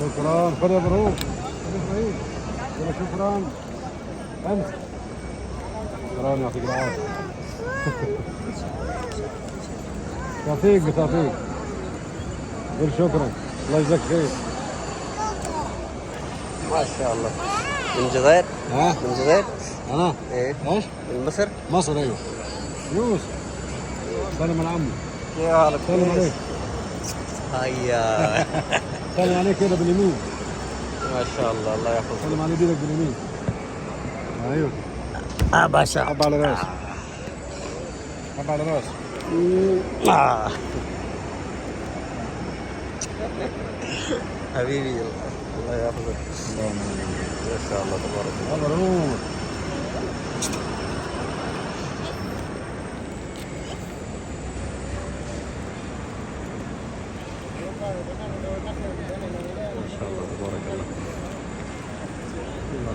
شكرا. خذ يا برو، خذ ابراهيم. يلا شكرا. امس. شكرا يعطيك العافيه. يعطيك بتعطيك. قول شكرا. الله يجزاك خير. ما شاء الله. من جزائر؟ ها؟ من جزائر؟ انا؟ ايه. ايش؟ من مصر؟ مصر ايوه. يوسف. سلم على عمي. كيف حالك؟ سلم عليك. هيا. سلم عليك كده باليمين. ما شاء الله، الله يحفظك. سلم على ايدك باليمين. ايوه. باشا. حب على راسي. حب على راسي. حبيبي الله يحفظك. ما شاء الله تبارك الله. مبروك. ما شاء الله تبارك الله. الله